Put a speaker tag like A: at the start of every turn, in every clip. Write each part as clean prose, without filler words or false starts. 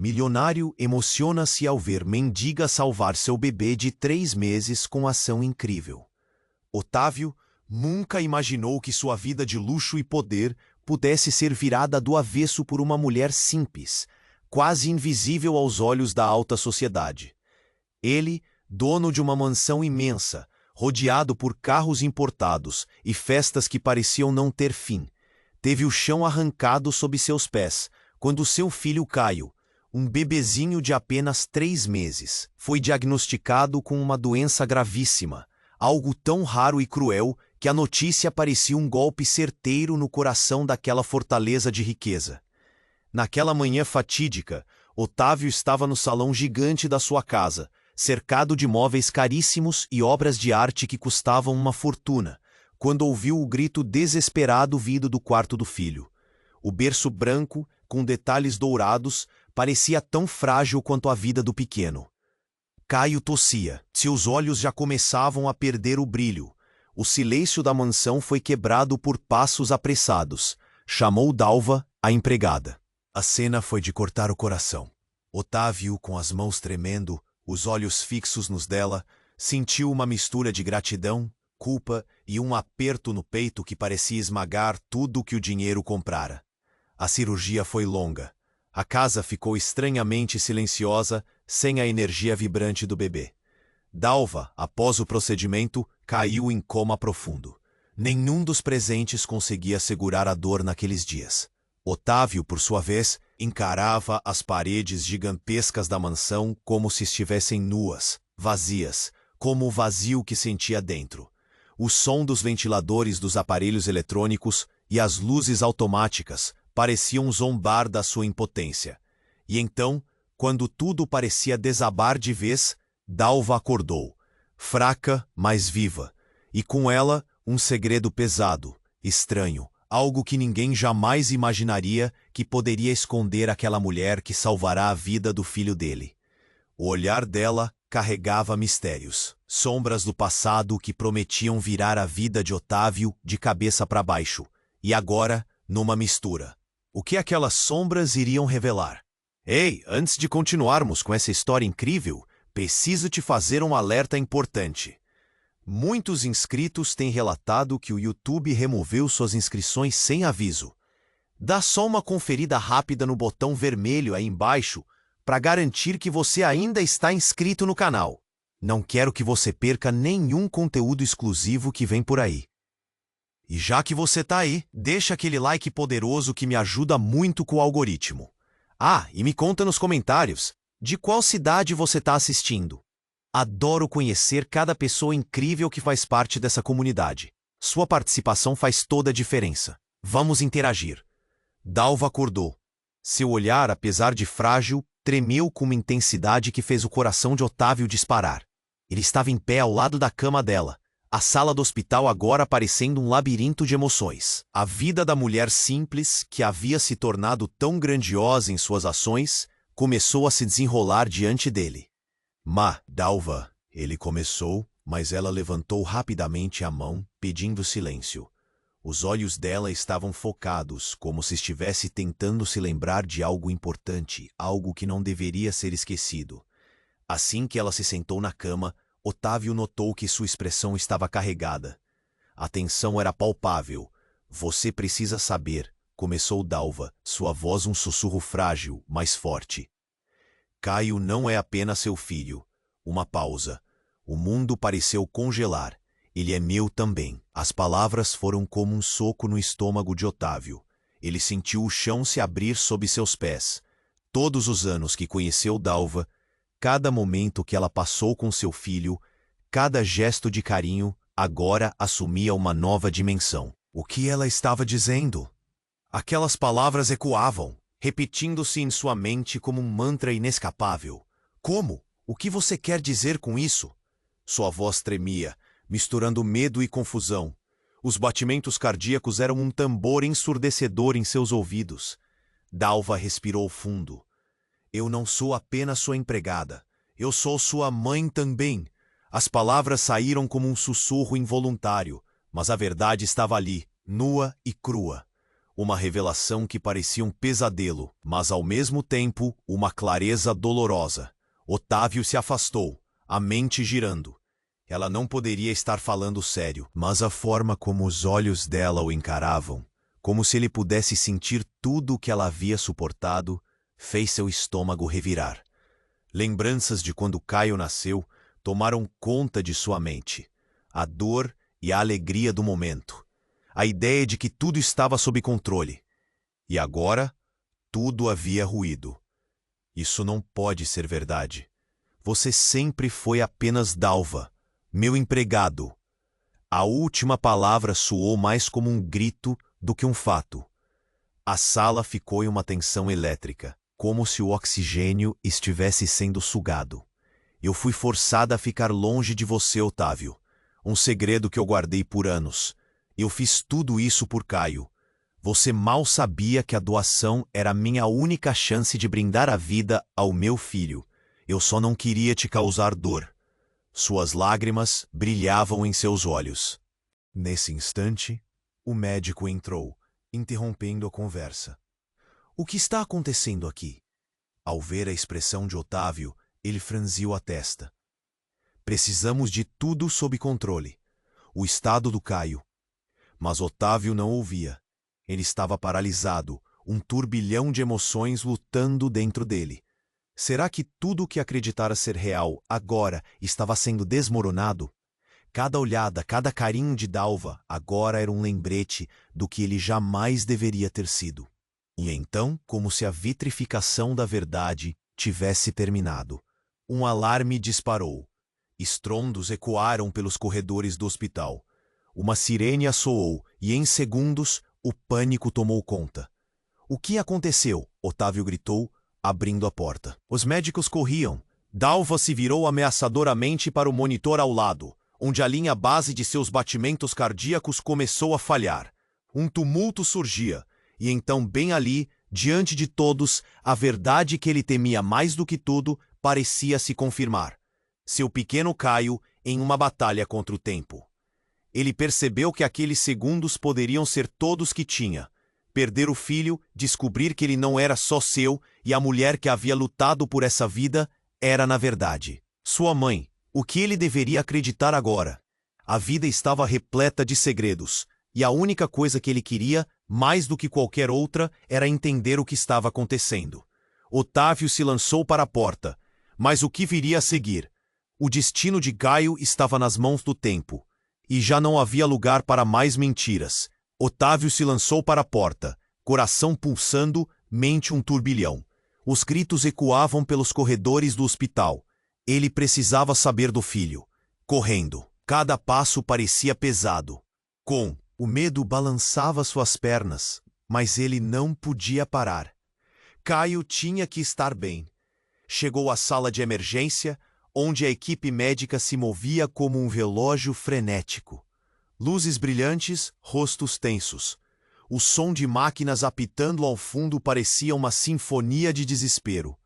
A: Milionário emociona-se ao ver mendiga salvar seu bebê de 3 meses com ação incrível. Otávio nunca imaginou que sua vida de luxo e poder pudesse ser virada do avesso por uma mulher simples, quase invisível aos olhos da alta sociedade. Ele, dono de uma mansão imensa, rodeado por carros importados e festas que pareciam não ter fim, teve o chão arrancado sob seus pés quando seu filho Caio, um bebezinho de apenas 3 meses, foi diagnosticado com uma doença gravíssima, algo tão raro e cruel que a notícia parecia um golpe certeiro no coração daquela fortaleza de riqueza. Naquela manhã fatídica, Otávio estava no salão gigante da sua casa, cercado de móveis caríssimos e obras de arte que custavam uma fortuna, quando ouviu o grito desesperado vindo do quarto do filho. O berço branco, com detalhes dourados, parecia tão frágil quanto a vida do pequeno. Caio tossia, seus olhos já começavam a perder o brilho. O silêncio da mansão foi quebrado por passos apressados. Chamou Dalva, a empregada. A cena foi de cortar o coração. Otávio, com as mãos tremendo, os olhos fixos nos dela, sentiu uma mistura de gratidão, culpa e um aperto no peito que parecia esmagar tudo o que o dinheiro comprara. A cirurgia foi longa. A casa ficou estranhamente silenciosa, sem a energia vibrante do bebê. Dalva, após o procedimento, caiu em coma profundo. Nenhum dos presentes conseguia segurar a dor naqueles dias. Otávio, por sua vez, encarava as paredes gigantescas da mansão como se estivessem nuas, vazias, como o vazio que sentia dentro. O som dos ventiladores dos aparelhos eletrônicos e as luzes automáticas pareciam zombar da sua impotência. E então, quando tudo parecia desabar de vez, Dalva acordou, fraca, mas viva, e com ela um segredo pesado, estranho, algo que ninguém jamais imaginaria que poderia esconder aquela mulher que salvará a vida do filho dele. O olhar dela carregava mistérios, sombras do passado que prometiam virar a vida de Otávio de cabeça para baixo, e agora, numa mistura. O que aquelas sombras iriam revelar? Ei, antes de continuarmos com essa história incrível, preciso te fazer um alerta importante. Muitos inscritos têm relatado que o YouTube removeu suas inscrições sem aviso. Dá só uma conferida rápida no botão vermelho aí embaixo para garantir que você ainda está inscrito no canal. Não quero que você perca nenhum conteúdo exclusivo que vem por aí. E já que você tá aí, deixa aquele like poderoso que me ajuda muito com o algoritmo. Ah, e me conta nos comentários, de qual cidade você tá assistindo? Adoro conhecer cada pessoa incrível que faz parte dessa comunidade. Sua participação faz toda a diferença. Vamos interagir. Dalva acordou. Seu olhar, apesar de frágil, tremeu com uma intensidade que fez o coração de Otávio disparar. Ele estava em pé ao lado da cama dela. A sala do hospital agora parecendo um labirinto de emoções. A vida da mulher simples, que havia se tornado tão grandiosa em suas ações, começou a se desenrolar diante dele. Dalva, ele começou, mas ela levantou rapidamente a mão, pedindo silêncio. Os olhos dela estavam focados, como se estivesse tentando se lembrar de algo importante, algo que não deveria ser esquecido. Assim que ela se sentou na cama, Otávio notou que sua expressão estava carregada. A tensão era palpável. Você precisa saber, começou Dalva, sua voz um sussurro frágil, mas forte. Caio não é apenas seu filho. Uma pausa. O mundo pareceu congelar. Ele é meu também. As palavras foram como um soco no estômago de Otávio. Ele sentiu o chão se abrir sob seus pés. Todos os anos que conheceu Dalva, cada momento que ela passou com seu filho, cada gesto de carinho, agora assumia uma nova dimensão. O que ela estava dizendo? Aquelas palavras ecoavam, repetindo-se em sua mente como um mantra inescapável. Como? O que você quer dizer com isso? Sua voz tremia, misturando medo e confusão. Os batimentos cardíacos eram um tambor ensurdecedor em seus ouvidos. Dalva respirou fundo. Eu não sou apenas sua empregada. Eu sou sua mãe também. As palavras saíram como um sussurro involuntário, mas a verdade estava ali, nua e crua. uma revelação que parecia um pesadelo, mas ao mesmo tempo uma clareza dolorosa. Otávio se afastou, a mente girando. Ela não poderia estar falando sério, mas a forma como os olhos dela o encaravam, como se ele pudesse sentir tudo o que ela havia suportado, fez seu estômago revirar. Lembranças de quando Caio nasceu tomaram conta de sua mente. A dor e a alegria do momento. A ideia de que tudo estava sob controle. E agora, tudo havia ruído. Isso não pode ser verdade. Você sempre foi apenas Dalva, meu empregado. A última palavra soou mais como um grito do que um fato. A sala ficou em uma tensão elétrica, como se o oxigênio estivesse sendo sugado. Eu fui forçada a ficar longe de você, Otávio. Um segredo que eu guardei por anos. Eu fiz tudo isso por Caio. Você mal sabia que a doação era a minha única chance de brindar a vida ao meu filho. Eu só não queria te causar dor. Suas lágrimas brilhavam em seus olhos. Nesse instante, o médico entrou, interrompendo a conversa. O que está acontecendo aqui? Ao ver a expressão de Otávio, ele franziu a testa. Precisamos de tudo sob controle. O estado do Caio. Mas Otávio não ouvia. Ele estava paralisado, um turbilhão de emoções lutando dentro dele. Será que tudo o que acreditara ser real, agora, estava sendo desmoronado? Cada olhada, cada carinho de Dalva, agora era um lembrete do que ele jamais deveria ter sido. E então, como se a vitrificação da verdade tivesse terminado, um alarme disparou. Estrondos ecoaram pelos corredores do hospital. Uma sirene assoou e, em segundos, o pânico tomou conta. O que aconteceu? Otávio gritou, abrindo a porta. Os médicos corriam. Dalva se virou ameaçadoramente para o monitor ao lado, onde a linha base de seus batimentos cardíacos começou a falhar. Um tumulto surgia, e então, bem ali, diante de todos, a verdade que ele temia mais do que tudo parecia se confirmar. Seu pequeno Caio em uma batalha contra o tempo. Ele percebeu que aqueles segundos poderiam ser todos que tinha. Perder o filho, descobrir que ele não era só seu e a mulher que havia lutado por essa vida era, na verdade, sua mãe. O que ele deveria acreditar agora? A vida estava repleta de segredos, e a única coisa que ele queria, mais do que qualquer outra, era entender o que estava acontecendo. Otávio se lançou para a porta, mas o que viria a seguir? O destino de Caio estava nas mãos do tempo, e já não havia lugar para mais mentiras. Otávio se lançou para a porta, coração pulsando, mente um turbilhão. Os gritos ecoavam pelos corredores do hospital. Ele precisava saber do filho. Correndo. Cada passo parecia pesado. O medo balançava suas pernas, mas ele não podia parar. Caio tinha que estar bem. Chegou à sala de emergência, onde a equipe médica se movia como um relógio frenético. Luzes brilhantes, rostos tensos. O som de máquinas apitando ao fundo parecia uma sinfonia de desespero.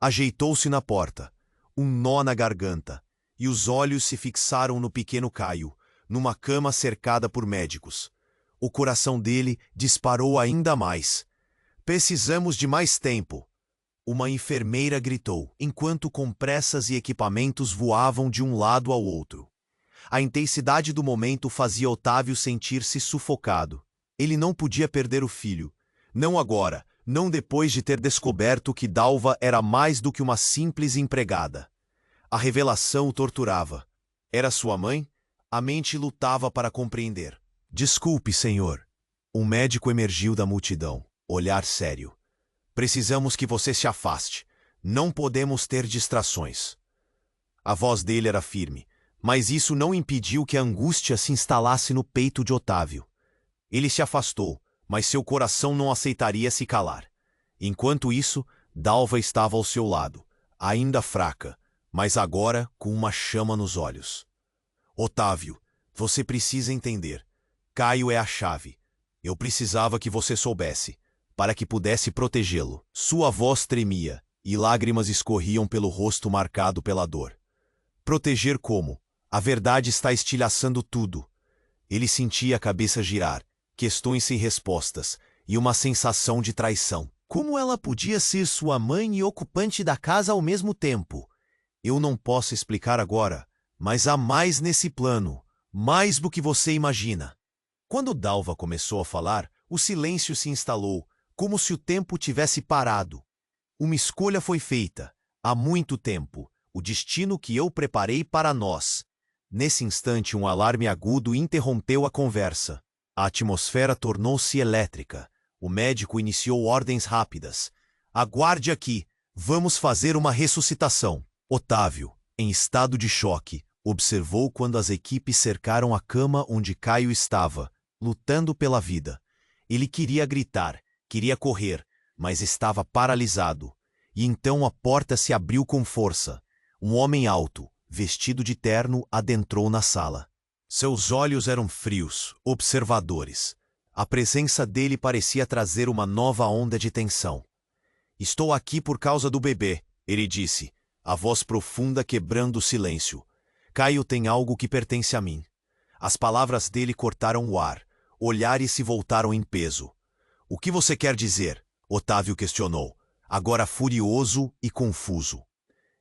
A: Ajeitou-se na porta, um nó na garganta, e os olhos se fixaram no pequeno Caio, numa cama cercada por médicos. O coração dele disparou ainda mais. Precisamos de mais tempo. Uma enfermeira gritou, enquanto compressas e equipamentos voavam de um lado ao outro. A intensidade do momento fazia Otávio sentir-se sufocado. Ele não podia perder o filho. Não agora, não depois de ter descoberto que Dalva era mais do que uma simples empregada. A revelação o torturava. Era sua mãe? A mente lutava para compreender. Desculpe, senhor. Um médico emergiu da multidão, olhar sério. Precisamos que você se afaste. Não podemos ter distrações. A voz dele era firme, mas isso não impediu que a angústia se instalasse no peito de Otávio. Ele se afastou, mas seu coração não aceitaria se calar. Enquanto isso, Dalva estava ao seu lado, ainda fraca, mas agora com uma chama nos olhos. Otávio, você precisa entender. Caio é a chave. Eu precisava que você soubesse, para que pudesse protegê-lo. Sua voz tremia, e lágrimas escorriam pelo rosto marcado pela dor. Proteger como? A verdade está estilhaçando tudo. Ele sentia a cabeça girar, questões sem respostas, e uma sensação de traição. Como ela podia ser sua mãe e ocupante da casa ao mesmo tempo? Eu não posso explicar agora, mas há mais nesse plano, mais do que você imagina. Quando Dalva começou a falar, o silêncio se instalou, como se o tempo tivesse parado. Uma escolha foi feita, há muito tempo, o destino que eu preparei para nós. Nesse instante, um alarme agudo interrompeu a conversa. A atmosfera tornou-se elétrica. O médico iniciou ordens rápidas. Aguarde aqui, vamos fazer uma ressuscitação. Otávio, em estado de choque, observou quando as equipes cercaram a cama onde Caio estava, lutando pela vida. Ele queria gritar, queria correr, mas estava paralisado. E então a porta se abriu com força. Um homem alto, vestido de terno, adentrou na sala. Seus olhos eram frios, observadores. A presença dele parecia trazer uma nova onda de tensão. Estou aqui por causa do bebê, ele disse, a voz profunda quebrando o silêncio. Caio tem algo que pertence a mim. As palavras dele cortaram o ar. Olhares se voltaram em peso. O que você quer dizer? Otávio questionou, agora furioso e confuso.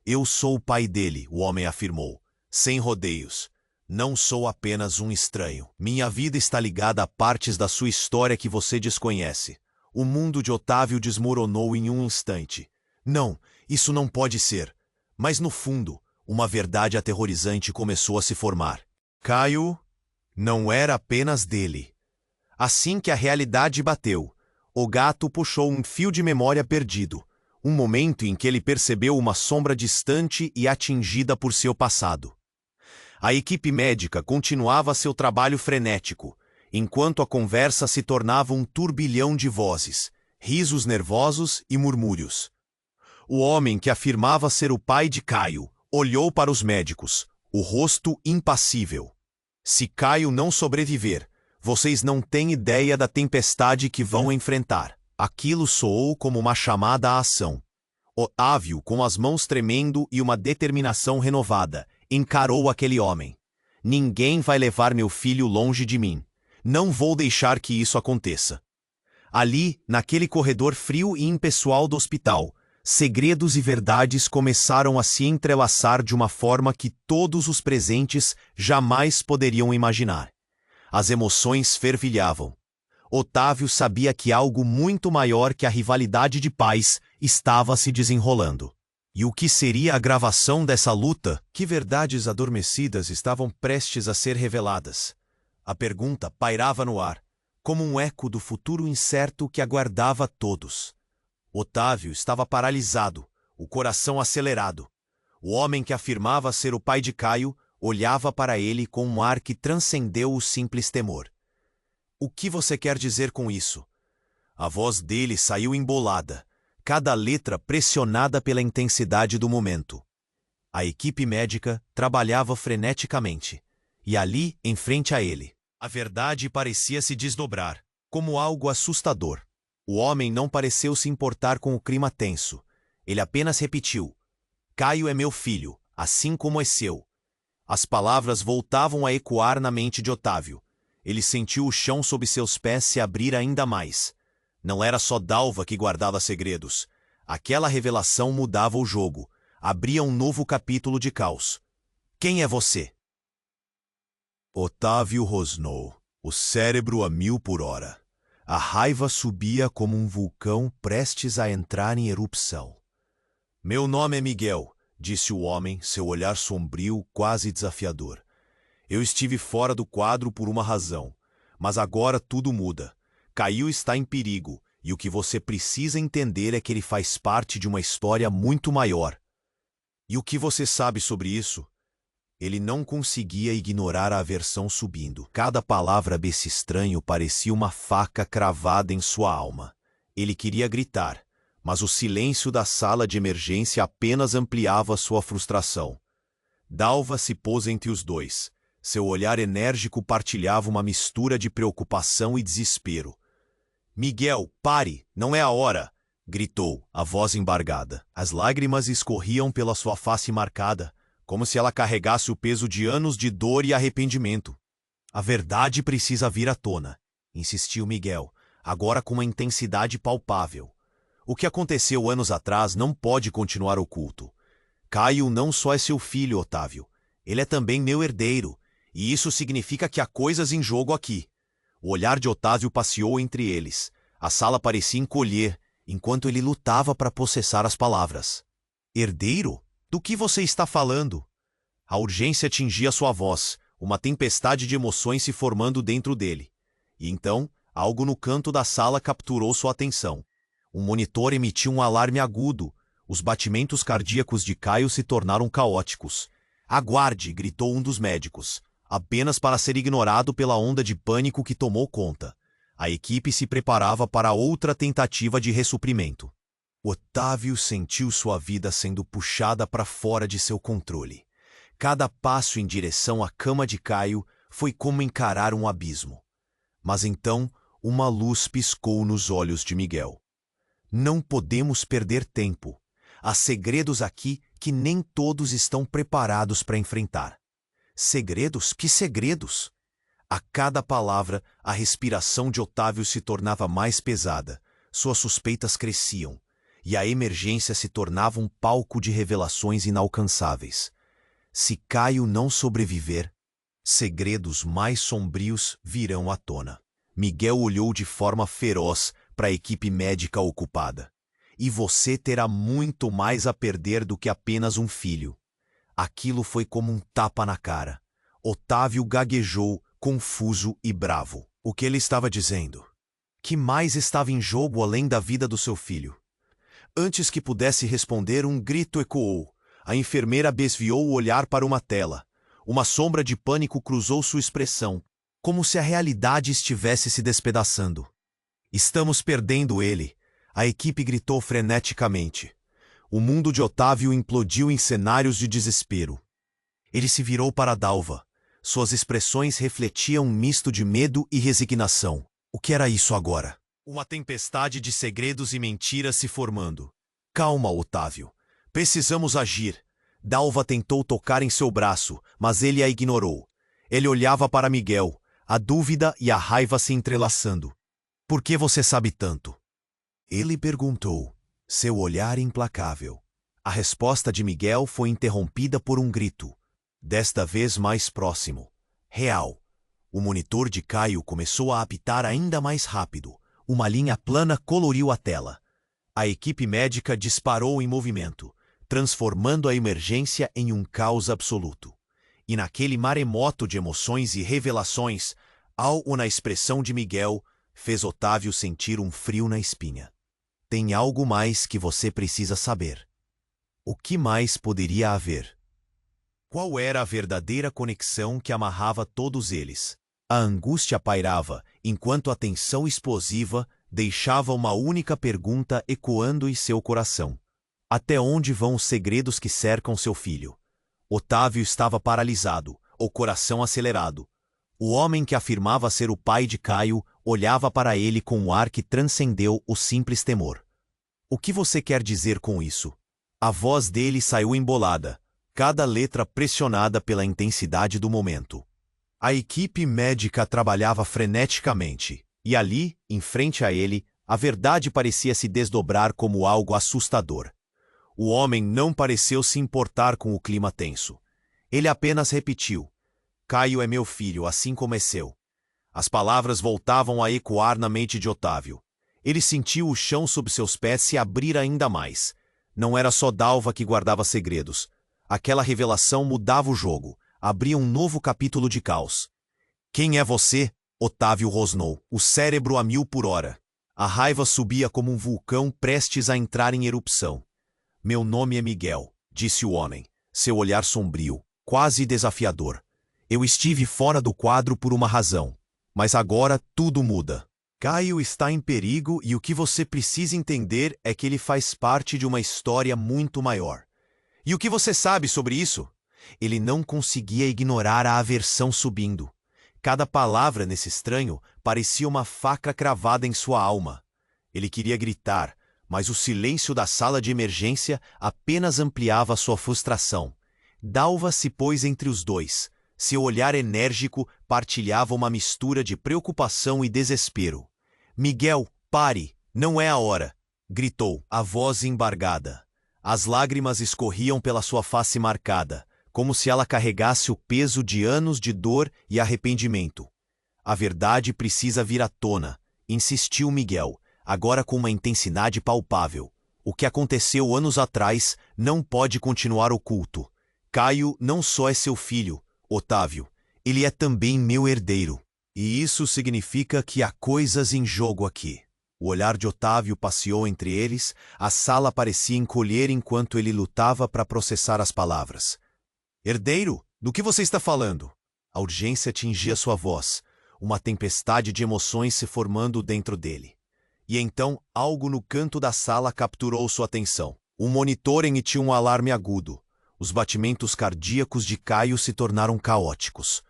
A: Eu sou o pai dele, o homem afirmou, sem rodeios. Não sou apenas um estranho. Minha vida está ligada a partes da sua história que você desconhece. O mundo de Otávio desmoronou em um instante. Não, isso não pode ser. Mas no fundo, uma verdade aterrorizante começou a se formar. Caio não era apenas dele. Assim que a realidade bateu, o gato puxou um fio de memória perdido. Um momento em que ele percebeu uma sombra distante e atingida por seu passado. A equipe médica continuava seu trabalho frenético, enquanto a conversa se tornava um turbilhão de vozes, risos nervosos e murmúrios. O homem que afirmava ser o pai de Caio olhou para os médicos, o rosto impassível. Se Caio não sobreviver, vocês não têm ideia da tempestade que vão enfrentar. Aquilo soou como uma chamada à ação. Otávio, com as mãos tremendo e uma determinação renovada, encarou aquele homem. Ninguém vai levar meu filho longe de mim. Não vou deixar que isso aconteça. Ali, naquele corredor frio e impessoal do hospital, segredos e verdades começaram a se entrelaçar de uma forma que todos os presentes jamais poderiam imaginar. As emoções fervilhavam. Otávio sabia que algo muito maior que a rivalidade de pais estava se desenrolando. E o que seria a gravação dessa luta? Que verdades adormecidas estavam prestes a ser reveladas? A pergunta pairava no ar, como um eco do futuro incerto que aguardava todos. Otávio estava paralisado, o coração acelerado. O homem que afirmava ser o pai de Caio olhava para ele com um ar que transcendeu o simples temor. O que você quer dizer com isso? A voz dele saiu embolada, cada letra pressionada pela intensidade do momento. A equipe médica trabalhava freneticamente, e ali, em frente a ele, a verdade parecia se desdobrar, como algo assustador. O homem não pareceu se importar com o clima tenso. Ele apenas repetiu: Caio é meu filho, assim como é seu. As palavras voltavam a ecoar na mente de Otávio. Ele sentiu o chão sob seus pés se abrir ainda mais. Não era só Dalva que guardava segredos. Aquela revelação mudava o jogo. Abria um novo capítulo de caos. Quem é você? Otávio rosnou, o cérebro a 1000 por hora. A raiva subia como um vulcão prestes a entrar em erupção. Meu nome é Miguel, disse o homem, seu olhar sombrio, quase desafiador. Eu estive fora do quadro por uma razão, mas agora tudo muda. Caio está em perigo, e o que você precisa entender é que ele faz parte de uma história muito maior. E o que você sabe sobre isso? Ele não conseguia ignorar a aversão subindo. Cada palavra desse estranho parecia uma faca cravada em sua alma. Ele queria gritar, mas o silêncio da sala de emergência apenas ampliava sua frustração. Dalva se pôs entre os dois. Seu olhar enérgico partilhava uma mistura de preocupação e desespero. Miguel, pare, não é a hora! Gritou, a voz embargada. As lágrimas escorriam pela sua face marcada, como se ela carregasse o peso de anos de dor e arrependimento. A verdade precisa vir à tona, insistiu Miguel, agora com uma intensidade palpável. O que aconteceu anos atrás não pode continuar oculto. Caio não só é seu filho, Otávio. Ele é também meu herdeiro, e isso significa que há coisas em jogo aqui. O olhar de Otávio passeou entre eles. A sala parecia encolher, enquanto ele lutava para processar as palavras. Herdeiro? Do que você está falando? A urgência atingia sua voz, uma tempestade de emoções se formando dentro dele. E então, algo no canto da sala capturou sua atenção. Um monitor emitiu um alarme agudo. Os batimentos cardíacos de Caio se tornaram caóticos. Aguarde, gritou um dos médicos, apenas para ser ignorado pela onda de pânico que tomou conta. A equipe se preparava para outra tentativa de ressuprimento. Otávio sentiu sua vida sendo puxada para fora de seu controle. Cada passo em direção à cama de Caio foi como encarar um abismo. Mas então, uma luz piscou nos olhos de Miguel. Não podemos perder tempo. Há segredos aqui que nem todos estão preparados para enfrentar. Segredos? Que segredos? A cada palavra, a respiração de Otávio se tornava mais pesada, suas suspeitas cresciam, e a emergência se tornava um palco de revelações inalcançáveis. Se Caio não sobreviver, segredos mais sombrios virão à tona. Miguel olhou de forma feroz para a equipe médica ocupada. E você terá muito mais a perder do que apenas um filho. Aquilo foi como um tapa na cara. Otávio gaguejou, confuso e bravo. O que ele estava dizendo? Que mais estava em jogo além da vida do seu filho? Antes que pudesse responder, um grito ecoou. A enfermeira desviou o olhar para uma tela. Uma sombra de pânico cruzou sua expressão, como se a realidade estivesse se despedaçando. Estamos perdendo ele. A equipe gritou freneticamente. O mundo de Otávio implodiu em cenários de desespero. Ele se virou para Dalva. Suas expressões refletiam um misto de medo e resignação. O que era isso agora? Uma tempestade de segredos e mentiras se formando. Calma, Otávio. Precisamos agir. Dalva tentou tocar em seu braço, mas ele a ignorou. Ele olhava para Miguel, a dúvida e a raiva se entrelaçando. Por que você sabe tanto? Ele perguntou, seu olhar implacável. A resposta de Miguel foi interrompida por um grito, desta vez mais próximo. Real. O monitor de Caio começou a apitar ainda mais rápido. Uma linha plana coloriu a tela. A equipe médica disparou em movimento, transformando a emergência em um caos absoluto. E naquele maremoto de emoções e revelações, algo na expressão de Miguel fez Otávio sentir um frio na espinha. Tem algo mais que você precisa saber. O que mais poderia haver? Qual era a verdadeira conexão que amarrava todos eles? A angústia pairava, enquanto a tensão explosiva deixava uma única pergunta ecoando em seu coração. Até onde vão os segredos que cercam seu filho? Otávio estava paralisado, o coração acelerado. O homem que afirmava ser o pai de Caio olhava para ele com um ar que transcendeu o simples temor. O que você quer dizer com isso? A voz dele saiu embolada, cada letra pressionada pela intensidade do momento. A equipe médica trabalhava freneticamente, e ali, em frente a ele, a verdade parecia se desdobrar como algo assustador. O homem não pareceu se importar com o clima tenso. Ele apenas repetiu: Caio é meu filho, assim como é seu. As palavras voltavam a ecoar na mente de Otávio. Ele sentiu o chão sob seus pés se abrir ainda mais. Não era só Dalva que guardava segredos. Aquela revelação mudava o jogo, abria um novo capítulo de caos. Quem é você? Otávio rosnou, o cérebro a 1000 por hora. A raiva subia como um vulcão prestes a entrar em erupção. Meu nome é Miguel, disse o homem, seu olhar sombrio, quase desafiador. Eu estive fora do quadro por uma razão, mas agora tudo muda. Caio está em perigo e o que você precisa entender é que ele faz parte de uma história muito maior. E o que você sabe sobre isso? Ele não conseguia ignorar a aversão subindo. Cada palavra nesse estranho parecia uma faca cravada em sua alma. Ele queria gritar, mas o silêncio da sala de emergência apenas ampliava sua frustração. Dalva se pôs entre os dois. Seu olhar enérgico partilhava uma mistura de preocupação e desespero. Miguel, pare, não é a hora, gritou, a voz embargada. As lágrimas escorriam pela sua face marcada, como se ela carregasse o peso de anos de dor e arrependimento. A verdade precisa vir à tona, insistiu Miguel, agora com uma intensidade palpável. O que aconteceu anos atrás não pode continuar oculto. Caio não só é seu filho, Otávio, ele é também meu herdeiro. E isso significa que há coisas em jogo aqui. O olhar de Otávio passeou entre eles, a sala parecia encolher enquanto ele lutava para processar as palavras. Herdeiro, do que você está falando? A urgência tingia sua voz, uma tempestade de emoções se formando dentro dele. E então, algo no canto da sala capturou sua atenção. Um monitor emitiu um alarme agudo. Os batimentos cardíacos de Caio se tornaram caóticos.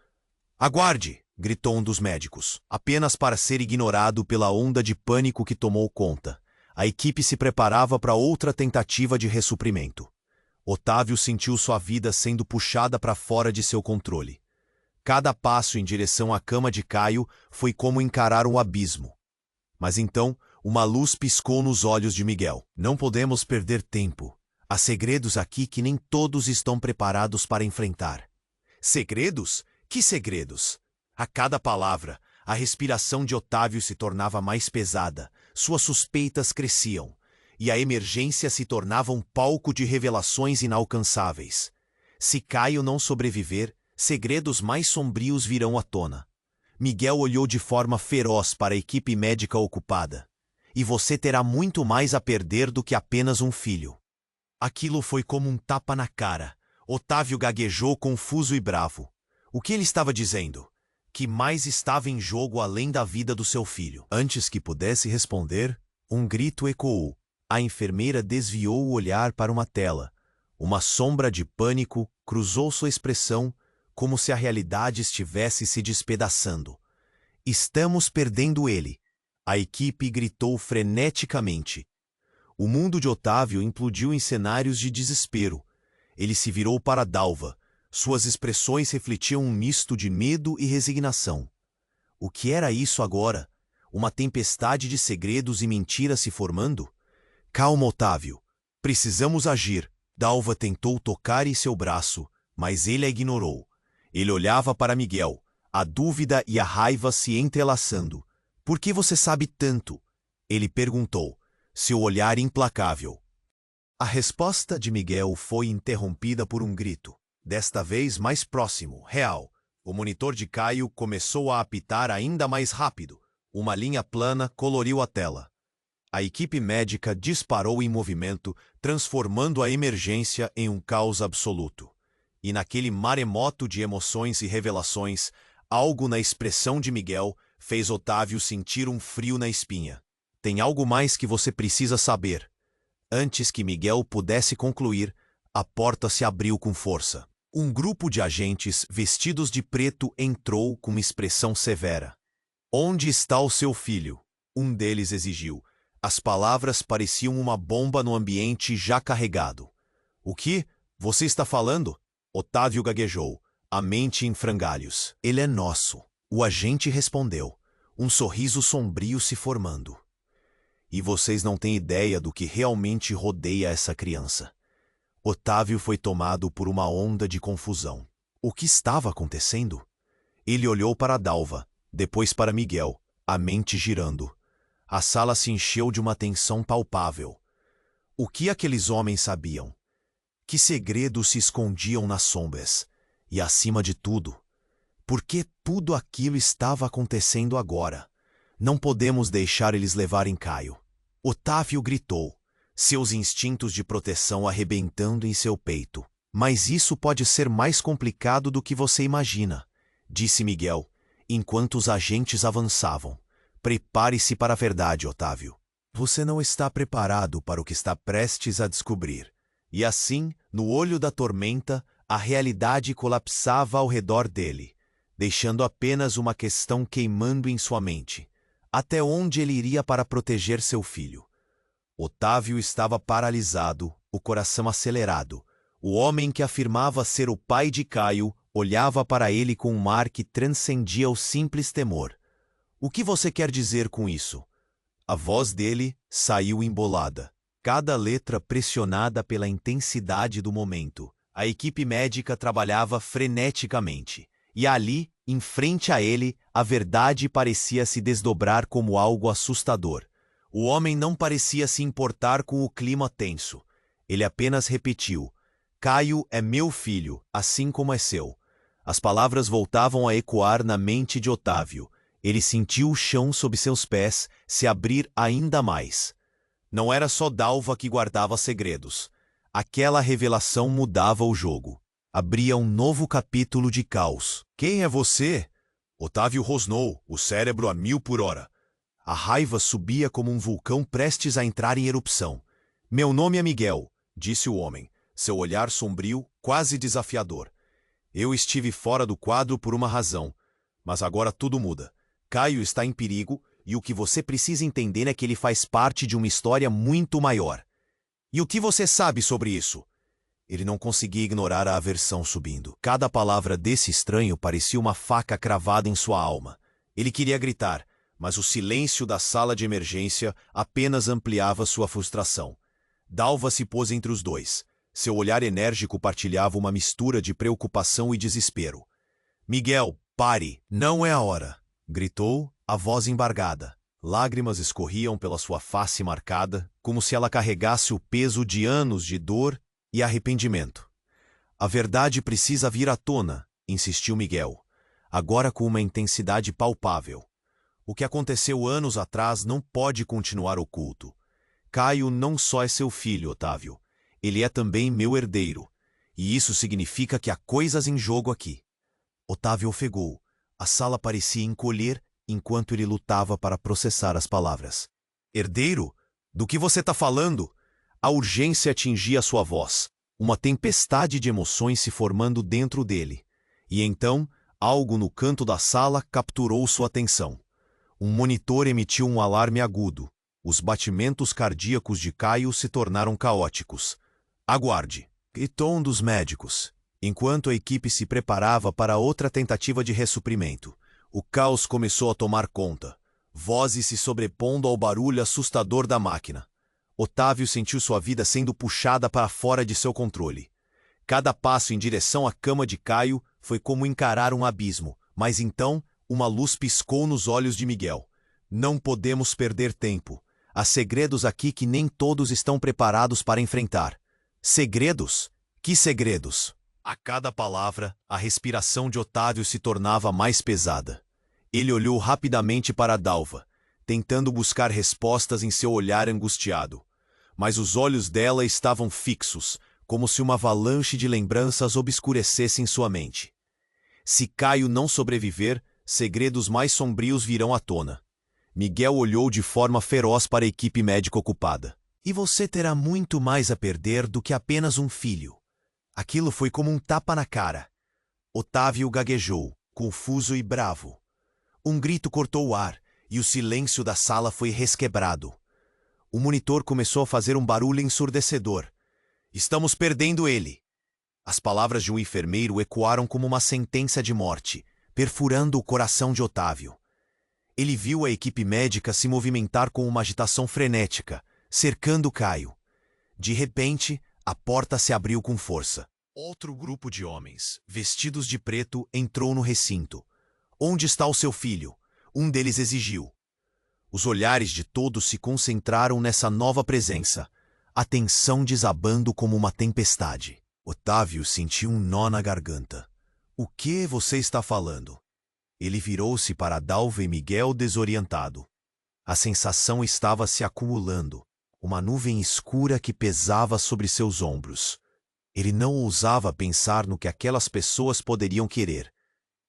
A: Aguarde! Gritou um dos médicos, apenas para ser ignorado pela onda de pânico que tomou conta. A equipe se preparava para outra tentativa de ressuprimento. Otávio sentiu sua vida sendo puxada para fora de seu controle. Cada passo em direção à cama de Caio foi como encarar um abismo. Mas então, uma luz piscou nos olhos de Miguel. Não podemos perder tempo. Há segredos aqui que nem todos estão preparados para enfrentar. Segredos? Que segredos? A cada palavra, a respiração de Otávio se tornava mais pesada, suas suspeitas cresciam, e a emergência se tornava um palco de revelações inalcançáveis. Se Caio não sobreviver, segredos mais sombrios virão à tona. Miguel olhou de forma feroz para a equipe médica ocupada. E você terá muito mais a perder do que apenas um filho. Aquilo foi como um tapa na cara. Otávio gaguejou confuso e bravo. O que ele estava dizendo? Que mais estava em jogo além da vida do seu filho. Antes que pudesse responder, um grito ecoou. A enfermeira desviou o olhar para uma tela. Uma sombra de pânico cruzou sua expressão, como se a realidade estivesse se despedaçando. Estamos perdendo ele. A equipe gritou freneticamente. O mundo de Otávio implodiu em cenários de desespero. Ele se virou para Dalva. Suas expressões refletiam um misto de medo e resignação. O que era isso agora? Uma tempestade de segredos e mentiras se formando? Calma, Otávio. Precisamos agir. Dalva tentou tocar em seu braço, mas ele a ignorou. Ele olhava para Miguel, a dúvida e a raiva se entrelaçando. Por que você sabe tanto? Ele perguntou, seu olhar implacável. A resposta de Miguel foi interrompida por um grito. Desta vez mais próximo, real. O monitor de Caio começou a apitar ainda mais rápido. Uma linha plana coloriu a tela. A equipe médica disparou em movimento, transformando a emergência em um caos absoluto. E naquele maremoto de emoções e revelações, algo na expressão de Miguel fez Otávio sentir um frio na espinha. Tem algo mais que você precisa saber. Antes que Miguel pudesse concluir, a porta se abriu com força. Um grupo de agentes vestidos de preto entrou com uma expressão severa. Onde está o seu filho? Um deles exigiu. As palavras pareciam uma bomba no ambiente já carregado. O que? Você está falando? Otávio gaguejou, a mente em frangalhos. Ele é nosso. O agente respondeu, um sorriso sombrio se formando. E vocês não têm ideia do que realmente rodeia essa criança. Otávio foi tomado por uma onda de confusão. O que estava acontecendo? Ele olhou para Dalva, depois para Miguel, a mente girando. A sala se encheu de uma tensão palpável. O que aqueles homens sabiam? Que segredos se escondiam nas sombras? E, acima de tudo, por que tudo aquilo estava acontecendo agora? Não podemos deixar eles levarem Caio. Otávio gritou, seus instintos de proteção arrebentando em seu peito. Mas isso pode ser mais complicado do que você imagina, disse Miguel, enquanto os agentes avançavam. Prepare-se para a verdade, Otávio. Você não está preparado para o que está prestes a descobrir. E assim, no olho da tormenta, a realidade colapsava ao redor dele, deixando apenas uma questão queimando em sua mente. Até onde ele iria para proteger seu filho? Otávio estava paralisado, o coração acelerado. O homem que afirmava ser o pai de Caio olhava para ele com um ar que transcendia o simples temor. O que você quer dizer com isso? A voz dele saiu embolada, cada letra pressionada pela intensidade do momento. A equipe médica trabalhava freneticamente, e ali, em frente a ele, a verdade parecia se desdobrar como algo assustador. O homem não parecia se importar com o clima tenso. Ele apenas repetiu: Caio é meu filho, assim como é seu. As palavras voltavam a ecoar na mente de Otávio. Ele sentiu o chão sob seus pés se abrir ainda mais. Não era só Dalva que guardava segredos. Aquela revelação mudava o jogo. Abria um novo capítulo de caos. Quem é você? Otávio rosnou, o cérebro a 1000 por hora. A raiva subia como um vulcão prestes a entrar em erupção. Meu nome é Miguel, disse o homem, seu olhar sombrio, quase desafiador. Eu estive fora do quadro por uma razão, mas agora tudo muda. Caio está em perigo e o que você precisa entender é que ele faz parte de uma história muito maior. E o que você sabe sobre isso? Ele não conseguia ignorar a aversão subindo. Cada palavra desse estranho parecia uma faca cravada em sua alma. Ele queria gritar, mas o silêncio da sala de emergência apenas ampliava sua frustração. Dalva se pôs entre os dois. Seu olhar enérgico partilhava uma mistura de preocupação e desespero. Miguel, pare, não é a hora, gritou, a voz embargada. Lágrimas escorriam pela sua face marcada, como se ela carregasse o peso de anos de dor e arrependimento. A verdade precisa vir à tona, insistiu Miguel, agora com uma intensidade palpável. O que aconteceu anos atrás não pode continuar oculto. Caio não só é seu filho, Otávio. Ele é também meu herdeiro. E isso significa que há coisas em jogo aqui. Otávio ofegou. A sala parecia encolher enquanto ele lutava para processar as palavras. Herdeiro? Do que você está falando? A urgência atingia sua voz. Uma tempestade de emoções se formando dentro dele. E então, algo no canto da sala capturou sua atenção. Um monitor emitiu um alarme agudo. Os batimentos cardíacos de Caio se tornaram caóticos. Aguarde, gritou um dos médicos, enquanto a equipe se preparava para outra tentativa de ressuprimento. O caos começou a tomar conta, vozes se sobrepondo ao barulho assustador da máquina. Otávio sentiu sua vida sendo puxada para fora de seu controle. Cada passo em direção à cama de Caio foi como encarar um abismo, mas então uma luz piscou nos olhos de Miguel. Não podemos perder tempo. Há segredos aqui que nem todos estão preparados para enfrentar. Segredos? Que segredos? A cada palavra, a respiração de Otávio se tornava mais pesada. Ele olhou rapidamente para Dalva, tentando buscar respostas em seu olhar angustiado. Mas os olhos dela estavam fixos, como se uma avalanche de lembranças obscurecessem sua mente. Se Caio não sobreviver, segredos mais sombrios virão à tona. Miguel olhou de forma feroz para a equipe médica ocupada. E você terá muito mais a perder do que apenas um filho. Aquilo foi como um tapa na cara. Otávio gaguejou, confuso e bravo. Um grito cortou o ar, e o silêncio da sala foi resquebrado. O monitor começou a fazer um barulho ensurdecedor. Estamos perdendo ele. As palavras de um enfermeiro ecoaram como uma sentença de morte, perfurando o coração de Otávio. Ele viu a equipe médica se movimentar com uma agitação frenética, cercando Caio. De repente, a porta se abriu com força. Outro grupo de homens, vestidos de preto, entrou no recinto. Onde está o seu filho? Um deles exigiu. Os olhares de todos se concentraram nessa nova presença, a tensão desabando como uma tempestade. Otávio sentiu um nó na garganta. O que você está falando? Ele virou-se para Dalva e Miguel desorientado. A sensação estava se acumulando. Uma nuvem escura que pesava sobre seus ombros. Ele não ousava pensar no que aquelas pessoas poderiam querer.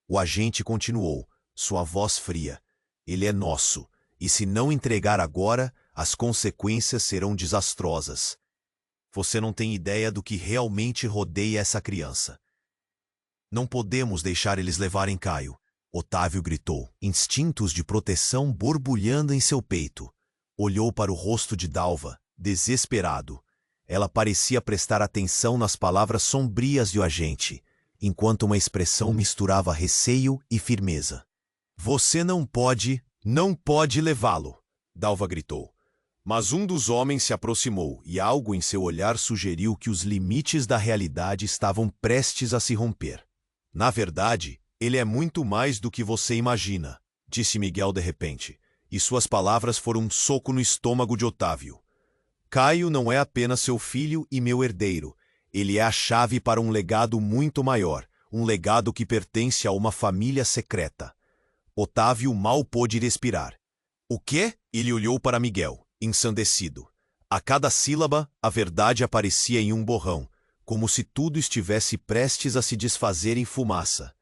A: O agente continuou, sua voz fria. Ele é nosso, e se não entregar agora, as consequências serão desastrosas. Você não tem ideia do que realmente rodeia essa criança. Não podemos deixar eles levarem Caio, Otávio gritou, instintos de proteção borbulhando em seu peito. Olhou para o rosto de Dalva, desesperado. Ela parecia prestar atenção nas palavras sombrias do agente, enquanto uma expressão misturava receio e firmeza. Você não pode levá-lo. Dalva gritou. Mas um dos homens se aproximou e algo em seu olhar sugeriu que os limites da realidade estavam prestes a se romper. Na verdade, ele é muito mais do que você imagina, disse Miguel de repente, e suas palavras foram um soco no estômago de Otávio. Caio não é apenas seu filho e meu herdeiro, ele é a chave para um legado muito maior, um legado que pertence a uma família secreta. Otávio mal pôde respirar. O quê? Ele olhou para Miguel, ensandecido. A cada sílaba, a verdade aparecia em um borrão, como se tudo estivesse prestes a se desfazer em fumaça.